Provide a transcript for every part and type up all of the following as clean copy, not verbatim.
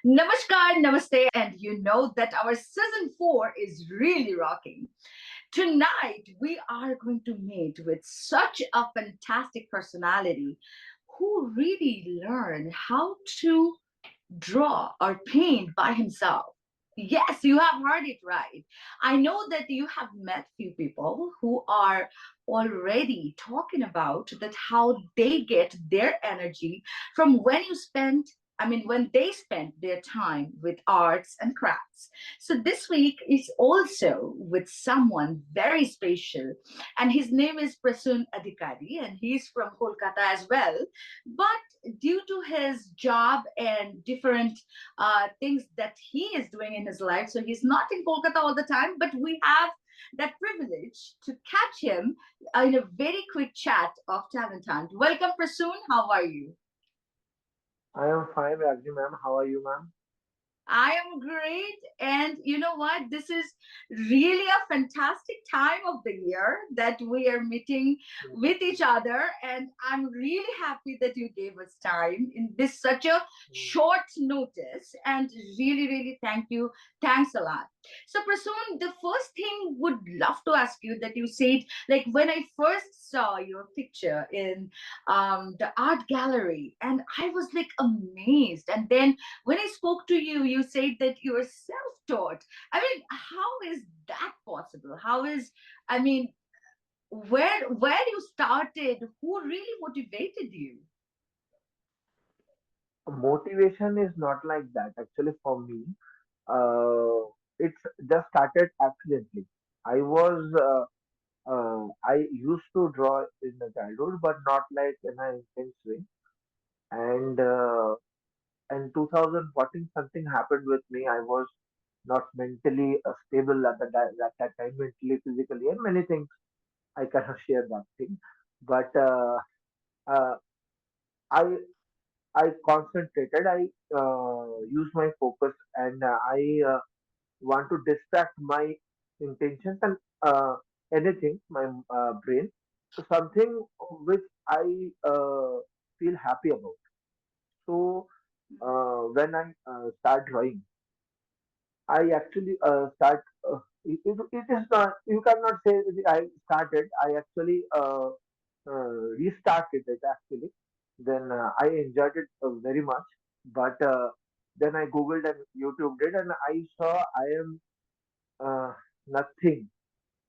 Namaskar, namaste, and you know that our season 4 is really rocking. Tonight, we are going to meet with such a fantastic personality who really learned how to draw or paint by himself. Yes, you have heard it right. I know that you have met few people who are already talking about that how they get their energy from when you spend when they spend their time with arts and crafts. So this week is also with someone very special, and his name is Prasun Adhikari, and he's from Kolkata as well. But due to his job and different things that he is doing in his life, so he's not in Kolkata all the time, but we have that privilege to catch him in a very quick chat of Talent Hunt. Welcome, Prasoon. How are you? I am fine, Rajni ma'am. How are you, ma'am? I am great. And you know what? This is really a fantastic time of the year that we are meeting with each other. And I'm really happy that you gave us time in this such a Mm. short notice. And really, really thank you. Thanks a lot. So, Prasoon, the first thing would love to ask you that you said, like when I first saw your picture in the art gallery, and I was like amazed. And then when I spoke to you, you said that you are self-taught. I mean, how is that possible? How is, I mean, where you started? Who really motivated you? Motivation is not like that. Actually, for me, it's just started accidentally. I was, I used to draw in the childhood, but not like in an intense way. And in 2014, something happened with me. I was not mentally stable at that time, mentally, physically, and many things. I cannot share that thing, but uh, I I concentrated. I use my focus, and I want to distract my intentions and anything, my brain, to something which I feel happy about. So when I start drawing, I actually start. It is not. You cannot say that I started. I actually restarted it actually. Then I enjoyed it very much. But then I googled and YouTube did, and I saw I am nothing.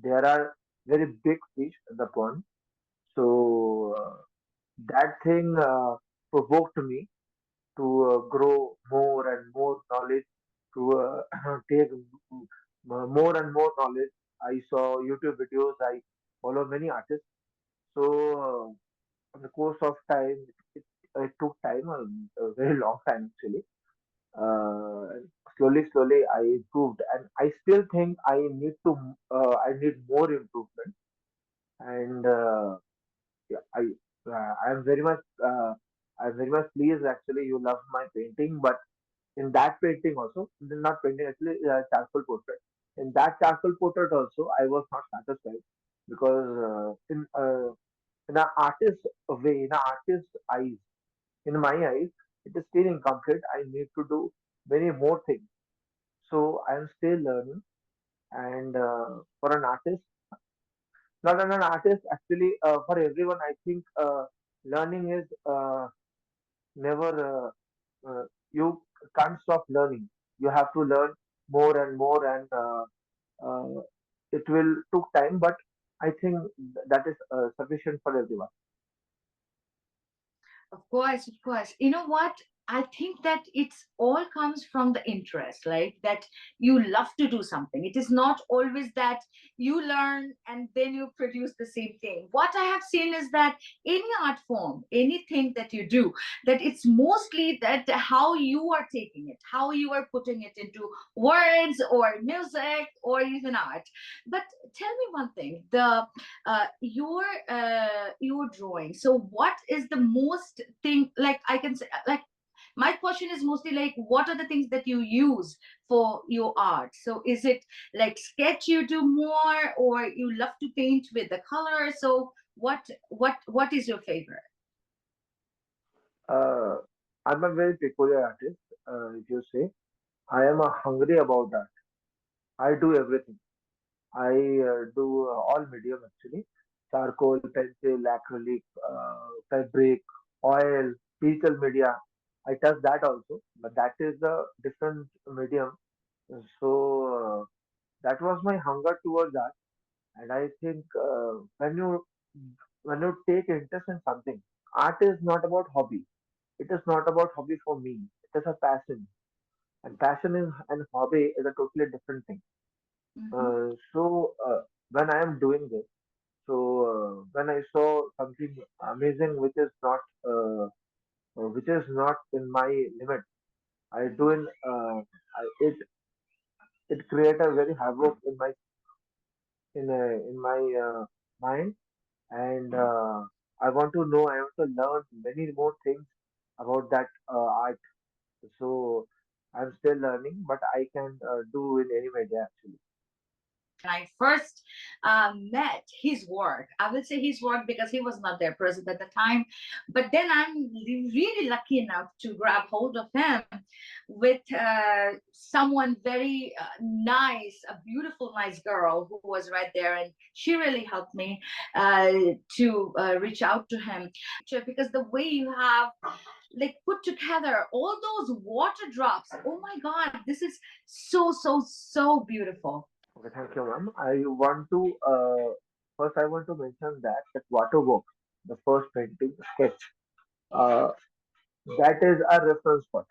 There are very big fish in the pond. So that thing provoked me to grow more and more knowledge, to take more and more knowledge. I saw YouTube videos. I follow many artists. So in the course of time, it took time, a very long time actually. Uh, slowly, I improved, and I still think I need more improvement. And yeah, I am very much, I'm very much pleased. Actually, you love my painting, but in that painting also, not painting actually, charcoal portrait. In that charcoal portrait also, I was not satisfied because in an artist way, in an artist's eyes, in my eyes, it is still incomplete. I need to do many more things. So I am still learning. And for an artist, not an artist, actually, for everyone, I think learning is never, you can't stop learning. You have to learn more and more, and it will took time, but I think that is sufficient for everyone. Of course, of course. You know what? I think that it's all comes from the interest, like that you love to do something. It is not always that you learn and then you produce the same thing. What I have seen is that any art form, anything that you do, that it's mostly that how you are taking it, how you are putting it into words or music or even art. But tell me one thing, the your drawing, so what is the most thing, like I can say, like my question is mostly like what are the things that you use for your art? So is it like sketch you do more, or you love to paint with the color? So what is your favorite? Uh, I'm a very peculiar artist. if you say, I am hungry about that. I do everything. I do all medium actually: charcoal, pencil, acrylic, fabric, oil, digital media. I touch that also, but that is a different medium. So that was my hunger towards that, and I think when you take interest in something, art is not about hobby. It is not about hobby for me. It is a passion, and passion is and hobby is a totally different thing. Mm-hmm. So when I am doing this, when I saw something amazing which is not in my limit, I do in it create a very havoc in my mind, and I want to know. I want to learn many more things about that art. So I'm still learning, but I can do in any media actually. When I first met his work, I will say his work because he was not there present at the time. But then I'm really lucky enough to grab hold of him with someone very nice, a beautiful, nice girl who was right there. And she really helped me uh, to reach out to him. Because the way you have like put together all those water drops, oh my God, this is so, so, so beautiful. Okay, thank you, ma'am. I want to first I want to mention that waterworks, the first painting sketch, Yeah. uh, that is a reference spot.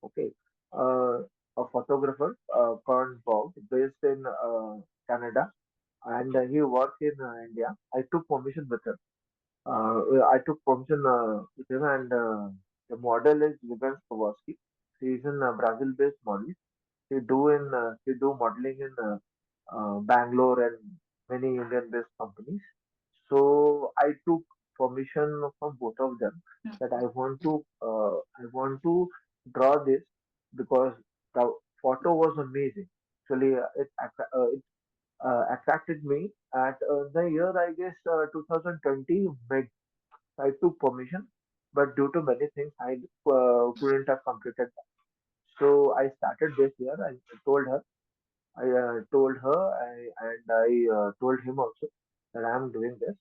Okay, a photographer called Bob, based in Canada, and he worked in India. I took permission with him. I took permission with him, and the model is Vivian Kowalski. She is in Brazil-based model. She do modeling in Bangalore and many Indian-based companies. So I took permission from both of them that I want to draw this because the photo was amazing. Actually, it attracted me at the year I guess 2020 mid. I took permission, but due to many things I couldn't have completed that. So I started this year. I told her and I told him also that I am doing this.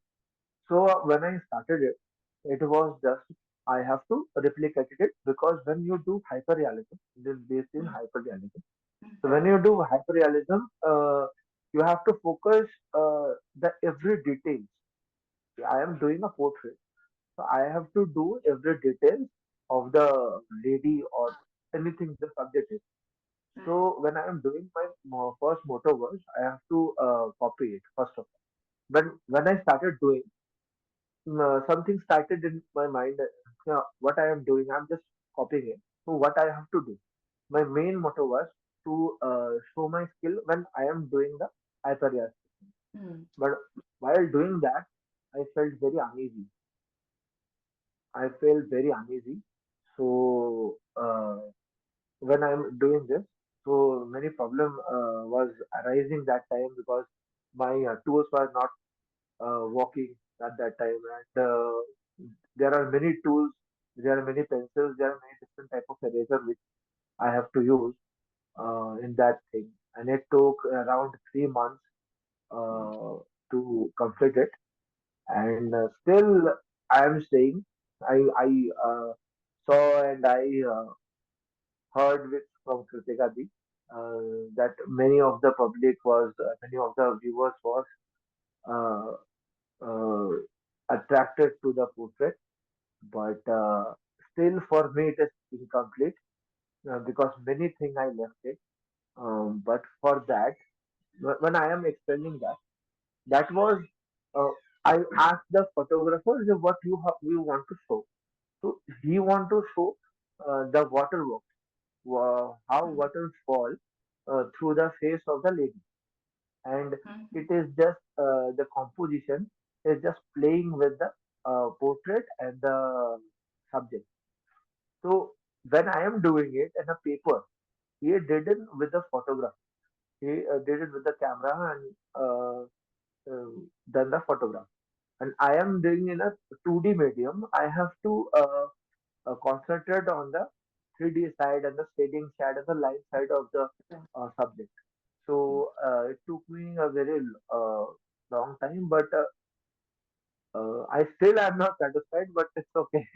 So when I started it, it was just I have to replicate it because when you do hyperrealism, it is based in hyperrealism. So when you do hyperrealism, you have to focus the every detail. I am doing a portrait, so I have to do every detail of the lady or anything the subject is. So when I am doing my first motor works, I have to copy it first of all. When I started doing, something started in my mind. What I am doing, I'm just copying it. So what I have to do, my main motto was to show my skill when I am doing the hyperrealism. Mm. But while doing that, I felt very uneasy. I felt very uneasy. So when I'm doing this, so many problem was arising that time because my tools were not working at that time, and there are many tools, there are many pencils, there are many different type of eraser which I have to use in that thing, and it took around 3 months uh, to complete it, and still I am staying. I saw and I heard with from Kritika Ji that many of the viewers was uh, uh, attracted to the portrait, but still for me it is incomplete because many things I left it. But for that, when I am explaining that, that was uh, I asked the photographer what you want to show. So he want to show the waterwork, how water fall through the face of the lady, and it is just the composition is just playing with the portrait and the subject. So when I am doing it in a paper, he did it with the photograph. He did it with the camera and done the photograph. And I am doing in a 2D medium. I have to concentrate on the 3D side and the shading side and the line side of the subject. So it took me a very long time, but I still am not satisfied, but it's okay.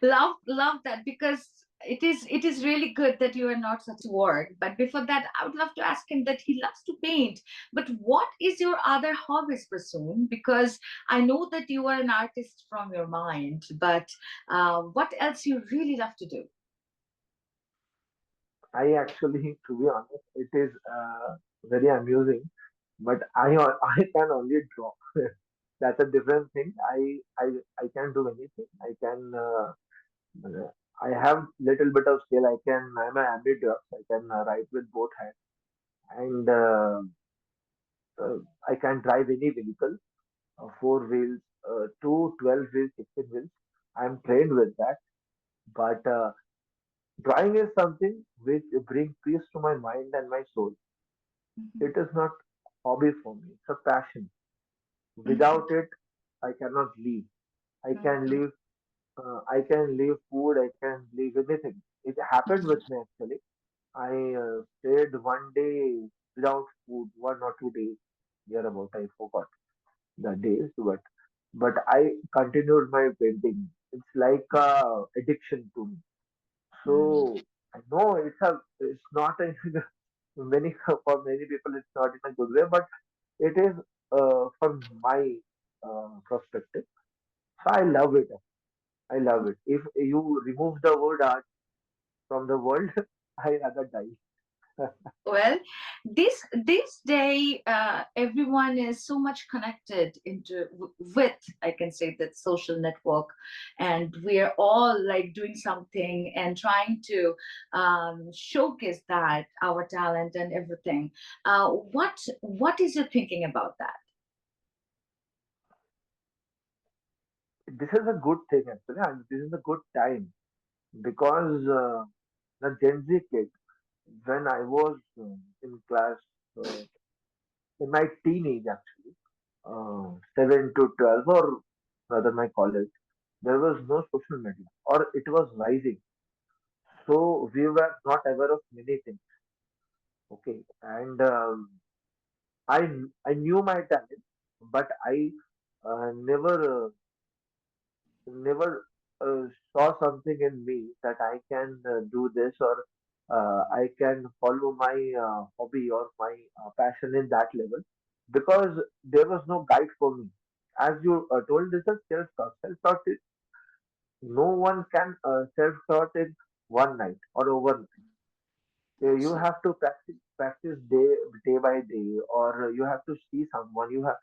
Love that, because it is really good that you are not such work. But before that, I would love to ask him that he loves to paint. But what is your other hobbies, Prasoon? Because I know that you are an artist from your mind, but what else you really love to do? I actually, to be honest, it is very amusing, but I can only draw. That's a different thing. I can do anything. I have little bit of skill. I'm an ambidextrous. I can write with both hands, and uh, I can drive any vehicle, four wheels, two 12 wheels, 16 wheels. I'm trained with that. But drawing is something which brings peace to my mind and my soul. Mhm, It is not hobby for me. It's a passion. mhm, Without it, I cannot live. I can mhm, live. I can leave food. I can leave anything. It happened with mhm. me actually. I stayed one day without food, 1 or 2 days. Here about I forgot the days, but I continued my painting. It's like a addiction to me. Mhm. So I know it's not a many for many people it's not in a good way, but it is from my perspective. So I love it. I love it. If you remove the word art from the world, I rather die. Well, this day, everyone is so much connected with, I can say, that social network, and we're all like doing something and trying to showcase that our talent and everything. What is your thinking about that? This is a good thing actually, and this is a good time because the Gen Z kid, when I was in class, uh, in my teenage actually, 7 to 12 or rather my college, there was no social media or it was rising. So we were not aware of many things. Okay. And I knew my talent, but I never saw something in me that I can do this or I can follow my hobby or my passion in that level because there was no guide for me. As you told, this is self-taught. Self-taught is no one can self-taught in one night or overnight. You Absolutely. have to practice day by day, or you have to see someone. You have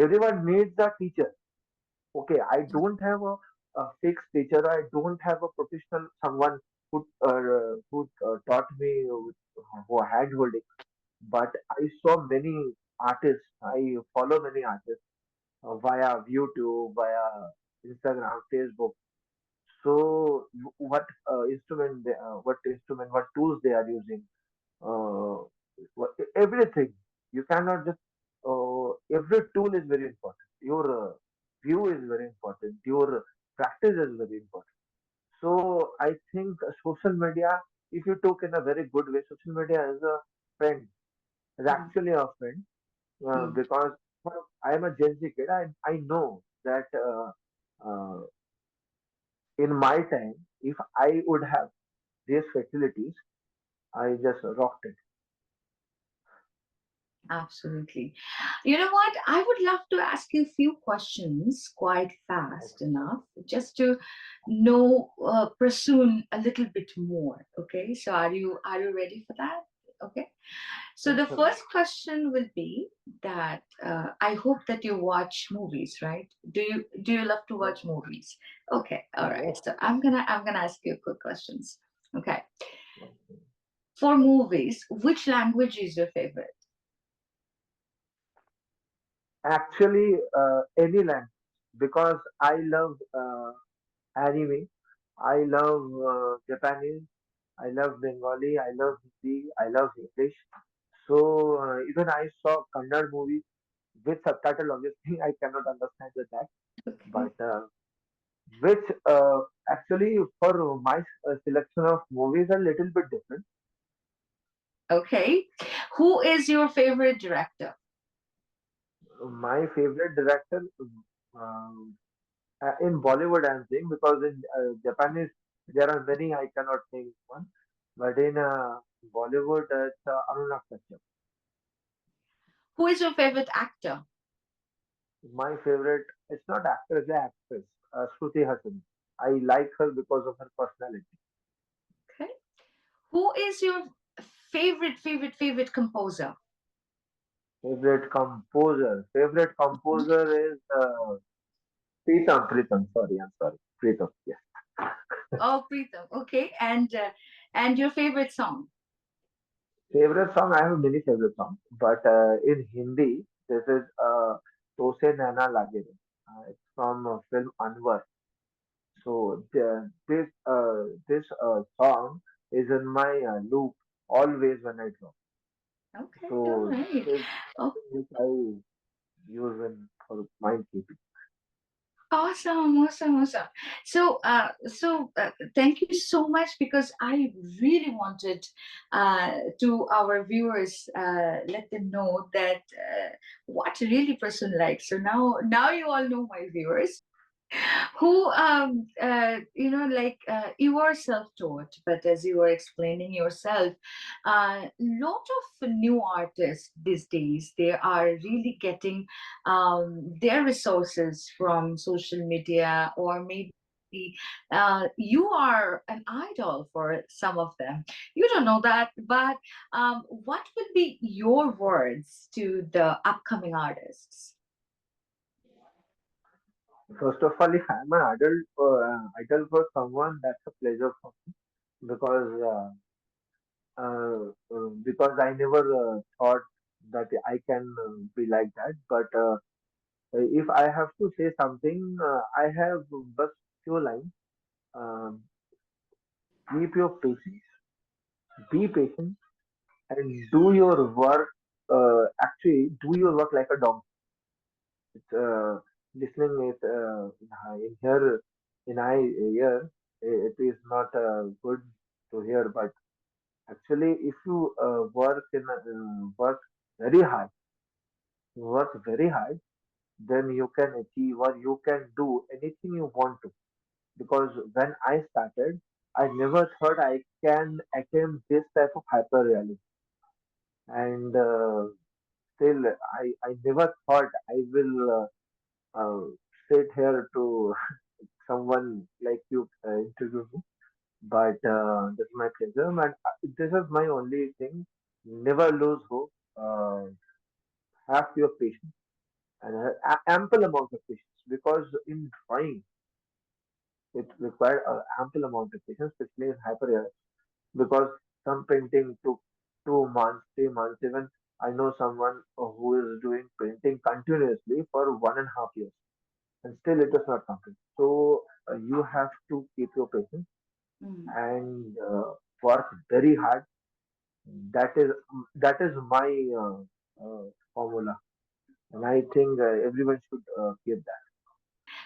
everyone needs a teacher. Okay, I don't have a fixed teacher. I don't have a professional someone who taught me who hand holding. But I saw many artists. I follow many artists via YouTube, via Instagram, Facebook. So what instrument, what tools they are using, uh, everything. You cannot just. Every tool is very important. Your view is very important. Your practice is very important. So I think social media, if you took in a very good way, social media is a friend. Is Mm, actually a friend mm. because I am a Gen Z kid. I know that in my time, if I would have these facilities, I just rocked it. Absolutely. You know what? I would love to ask you a few questions quite fast Okay. enough just to know Prasoon a little bit more. Okay, so are you ready for that? Okay. So Yes, the sir. first question will be that I hope that you watch movies, right? Do you love to Yes. watch movies? Okay, all right. Yes. So I'm gonna ask you quick questions. Okay. Okay. For movies, which language is your favorite? Actually, any language because I love anime. I love Japanese. I love Bengali. I love Hindi. I love English. So even I saw Kannada movies with subtitle. Obviously, I cannot understand with that. Okay. But which Actually, for my selection of movies, a little bit different. Okay. Who is your favorite director? My favorite director um, in Bollywood, I'm saying, because in Japanese there are many I cannot name one, but in Bollywood it's Anurag Kashyap. Who is your favorite actor? My favorite, it's not actor, it's the actress, Shruti Hassan. I like her because of her personality. Okay. Who is your favorite composer? Favorite Mhm. composer is Pritam. Sorry, I'm sorry. Pritam. Yes. Oh, Preetham. Okay. And your favorite song? Favorite song, I have many favorite songs, but in Hindi, this is Tose Naina Lage Re. It's from film Anwar. So this song is in my loop always when I draw. Okay. All So right. this is Oh, something which I use in for mind keeping. awesome, awesome, awesome. So thank you so much because I really wanted to our viewers let them know that what really person likes. So now you all know, my viewers, who like you are self-taught, but as you were explaining yourself, lot of new artists these days, they are really getting their resources from social media, or maybe you are an idol for some of them. You don't know that, but what would be your words to the upcoming artists? First of all, if I'm an idol for someone, that's a pleasure for me because because I never thought that I can be like that. But if I have to say something, I have just few lines. Um, Keep your patience, be patient, and do your work. Actually, do your work like a dog. It's, listening it in here in I ear. It is not good to hear, but actually, if you work very hard, then you can achieve or you can do anything you want to. Because when I started, I never thought I can attempt this type of hyper reality, and still, I never thought I will sit here to someone like you interview me. But this is my pleasure, and this is my only thing. Never lose hope. Have your patience and ample amount of patience because in drawing it required ample amount of patience, especially in hyper because some painting took 2 months, 3 months. Even I know someone who is doing painting continuously for 1.5 years, and still it is not complete. So you have to keep your patience Mm. and work very hard. That is my formula, and I think everyone should keep that.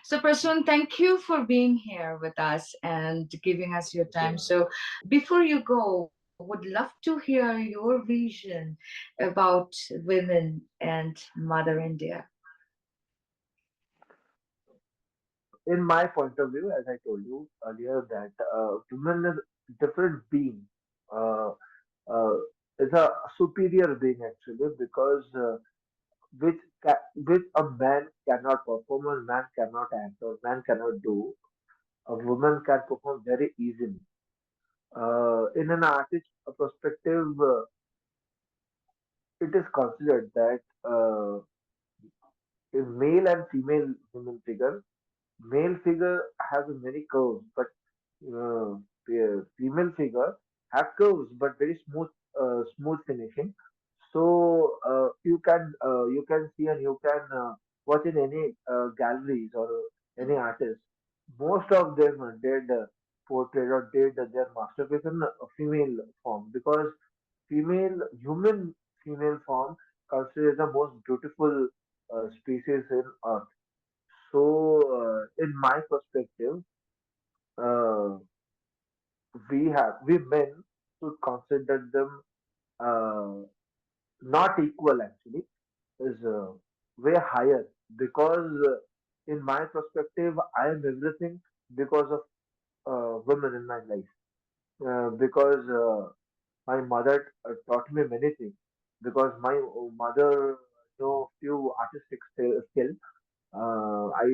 So, Prasun, thank you for being here with us and giving us your Okay. time. So, before you go, would love to hear your vision about women and Mother India. In my point of view, as I told you earlier, that women is different being. Uh, uh, is a superior being actually because which a man cannot perform, a man cannot act, or man cannot do. A woman can perform very easily. In an artist perspective, it is considered that a male and female human figure. Male figure has many curves, but female figure have curves, but very smooth finishing. So you can see and you can watch in any galleries or any artist. Most of them did portrait or did their masterpiece in a female form because human female form considered the most beautiful species in Earth. So, in my perspective, uh, we men should consider them uh, not equal actually, is way higher, because in my perspective I am everything because of women in my life, because my mother taught me many things, because my mother know few artistic skill. I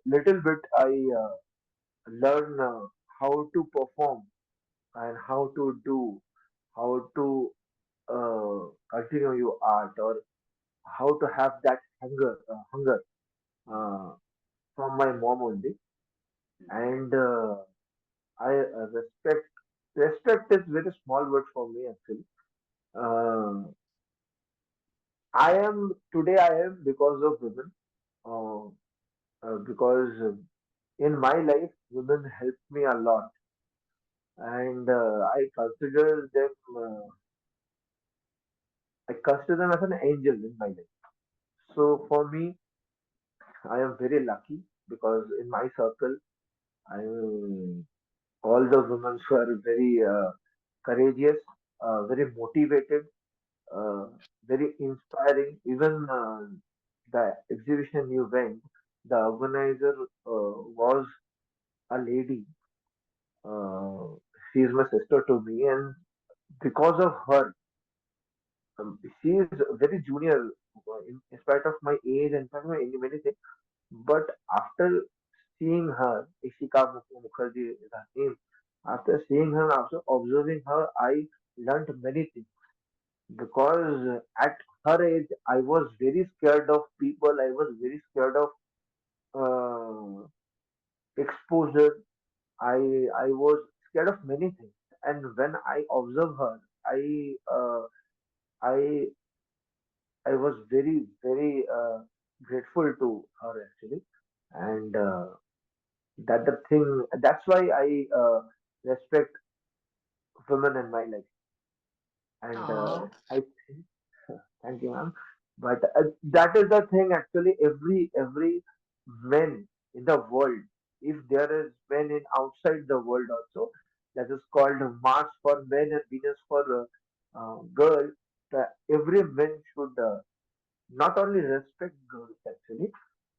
little bit I learn how to perform and how to do, how to continue your art, or how to have that hunger uh, from my mom only. And I respect is very small word for me actually. uh, I am today, I am because of women, uh, because in my life women helped me a lot, and I consider them as an angel in my life. So for me, I am very lucky because in my circle, I all the women were very courageous, very motivated, uh, very inspiring. Even the exhibition you went, the organizer was a lady. Uh, she is my sister to me, and because of her, she is very junior in spite of my age and in spite of many things. But after seeing her, Ishika Mukherjee is her name. After seeing her, after observing her, I learned many things, because at her age, I was very scared of people. I was very scared of exposure. I was scared of many things. And when I observe her, I I was very grateful to her actually, and that the thing. That's why I respect women in my life, and Oh, I think. Thank you, ma'am. But that is the thing actually. Every men in the world, if there is men in outside the world also, that is called Mars for men and Venus for girls. Every man should not only respect girls actually,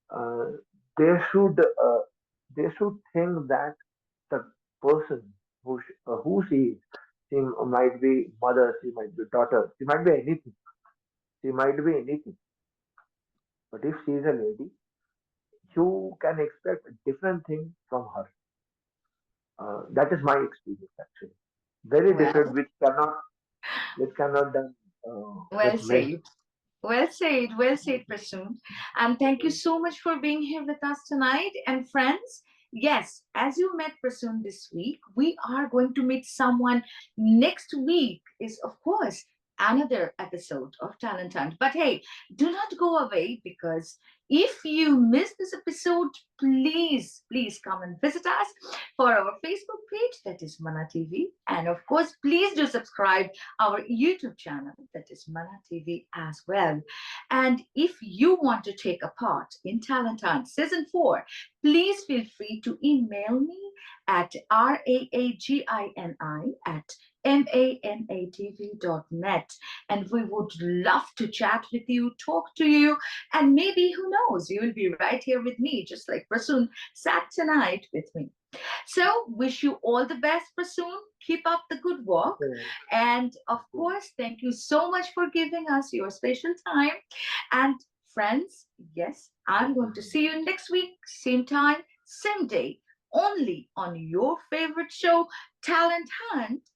uh, they should uh, they should think that the person who she is, she might be mother, she might be daughter, she might be anything, she might be anything. But if she is a lady, you can expect a different thing from her. That is my experience actually. Very different, well, which cannot done with well men. said. Well said, Prasun. And thank you so much for being here with us tonight. And friends, yes, as you met Prasun this week, we are going to meet someone next week, is of course another episode of Talent Hunt. But hey, do not go away, because if you missed this episode, please come and visit us for our Facebook page, that is Mana TV. And of course, please do subscribe our YouTube channel, that is Mana TV as well. And if you want to take a part in Talent Hunt Season 4, please feel free to email me at raagini@manatv.net. And we would love to chat with you, talk to you, and maybe, who knows, you will be right here with me, just like Prasun sat tonight with me. So, wish you all the best, Prasoon. Keep up the good work. So, And of course, thank you so much for giving us your special time. And friends, yes, I'm going to see you next week, same time, same day, only on your favorite show, Talent Hunt.